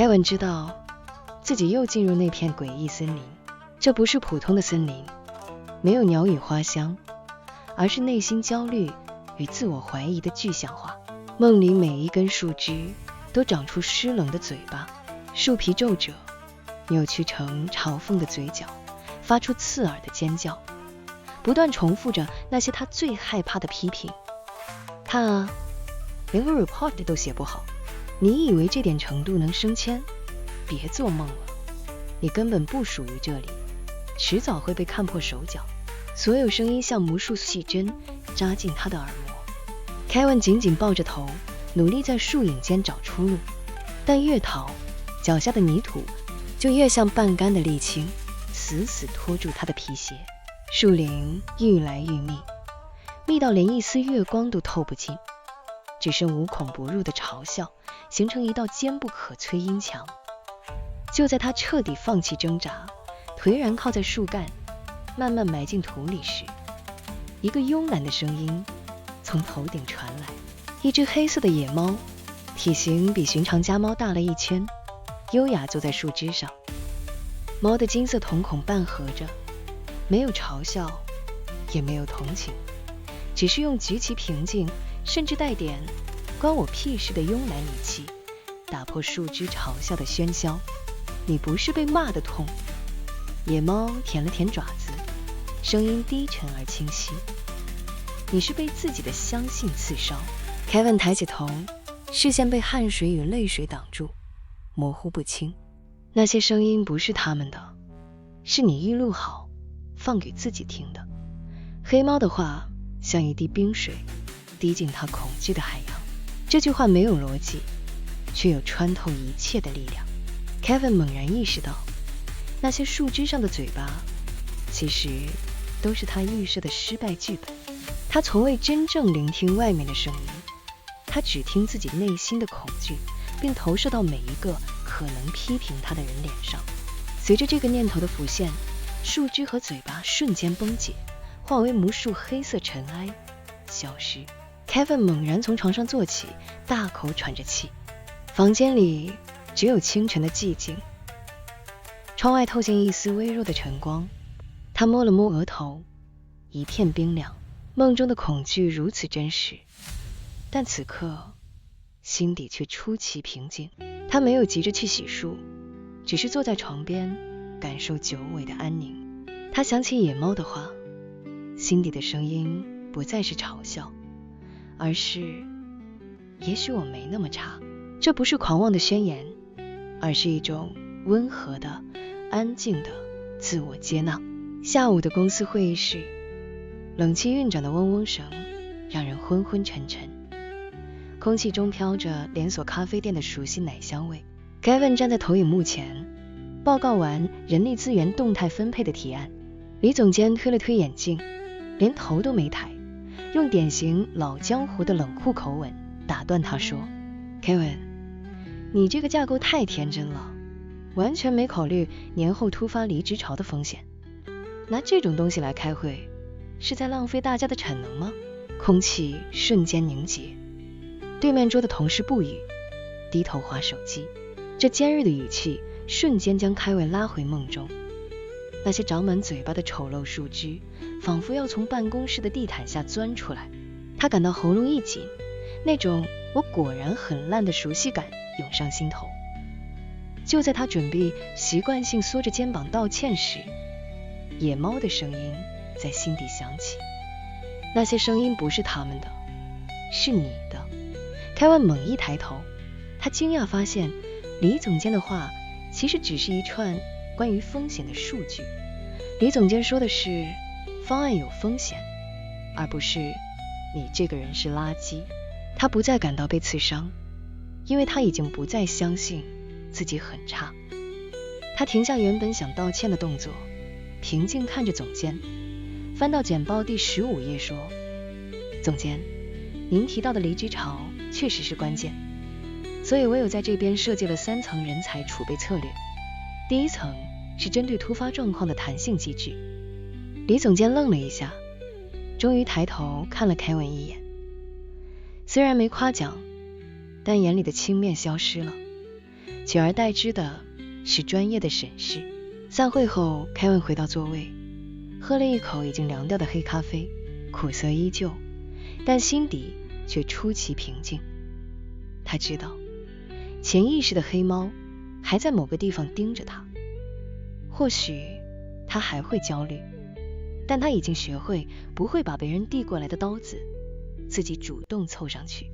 凯文知道自己又进入那片诡异森林，这不是普通的森林，没有鸟语花香，而是内心焦虑与自我怀疑的具象化。梦里每一根树枝都长出湿冷的嘴巴，树皮皱褶，扭曲成嘲讽的嘴角，发出刺耳的尖叫，不断重复着那些他最害怕的批评。看啊，连个 report 都写不好，你以为这点程度能升迁？别做梦了，你根本不属于这里，迟早会被看破手脚。所有声音像无数细针扎进他的耳膜。凯文紧紧抱着头，努力在树影间找出路，但越逃，脚下的泥土就越像半干的沥青，死死拖住他的皮鞋。树林愈来愈密，密到连一丝月光都透不进，只剩无孔不入的嘲笑，形成一道坚不可摧阴墙。就在他彻底放弃挣扎，颓然靠在树干，慢慢埋进土里时，一个慵懒的声音从头顶传来。一只黑色的野猫，体型比寻常家猫大了1圈，优雅坐在树枝上。猫的金色瞳孔半合着，没有嘲笑，也没有同情，只是用极其平静，甚至带点关我屁事的慵懒语气，打破树枝嘲笑的喧嚣。你不是被骂的痛。野猫舔了舔爪子，声音低沉而清晰。你是被自己的相信刺伤。凯文抬起头，视线被汗水与泪水挡住，模糊不清。那些声音不是他们的，是你预录好放给自己听的。黑猫的话像一滴冰水，滴进他恐惧的海洋。这句话没有逻辑，却有穿透一切的力量。凯文猛然意识到，那些树枝上的嘴巴其实都是他预设的失败剧本。他从未真正聆听外面的声音，他只听自己内心的恐惧，并投射到每一个可能批评他的人脸上。随着这个念头的浮现，树枝和嘴巴瞬间崩解，化为无数黑色尘埃，消失。凯文猛然从床上坐起，大口喘着气。房间里只有清晨的寂静，窗外透进一丝微弱的晨光。他摸了摸额头，一片冰凉。梦中的恐惧如此真实，但此刻心底却出奇平静。他没有急着去洗漱，只是坐在床边感受久违的安宁。他想起野猫的话，心底的声音不再是嘲笑，而是也许我没那么差。这不是狂妄的宣言，而是一种温和的安静的自我接纳。下午的公司会议室，冷气运转的嗡嗡声让人昏昏沉沉，空气中飘着连锁咖啡店的熟悉奶香味。凯文站在投影幕前，报告完人力资源动态分配的提案。李总监推了推眼镜，连头都没抬，用典型老江湖的冷酷口吻打断他说，凯文，你这个架构太天真了，完全没考虑年后突发离职潮的风险。拿这种东西来开会，是在浪费大家的产能吗？空气瞬间凝结，对面桌的同事不语，低头滑手机。这尖锐的语气瞬间将凯文拉回梦中。那些长满嘴巴的丑陋树枝仿佛要从办公室的地毯下钻出来。他感到喉咙一紧，那种我果然很烂的熟悉感涌上心头。就在他准备习惯性缩着肩膀道歉时，野猫的声音在心底响起。那些声音不是他们的，是你的。凯文猛一抬头，他惊讶发现李总监的话其实只是一串关于风险的数据。李总监说的是方案有风险，而不是你这个人是垃圾。他不再感到被刺伤，因为他已经不再相信自己很差。他停下原本想道歉的动作，平静看着总监，翻到简报第15页说，总监，您提到的离职潮确实是关键，所以我有在这边设计了3层人才储备策略。第一层是针对突发状况的弹性机制。李总监愣了一下，终于抬头看了凯文一眼，虽然没夸奖，但眼里的轻蔑消失了。取而代之的是专业的审视。散会后，凯文回到座位，喝了一口已经凉掉的黑咖啡，苦涩依旧，但心底却出奇平静。他知道，潜意识的黑猫还在某个地方盯着他。或许他还会焦虑，但他已经学会不会把别人递过来的刀子自己主动凑上去。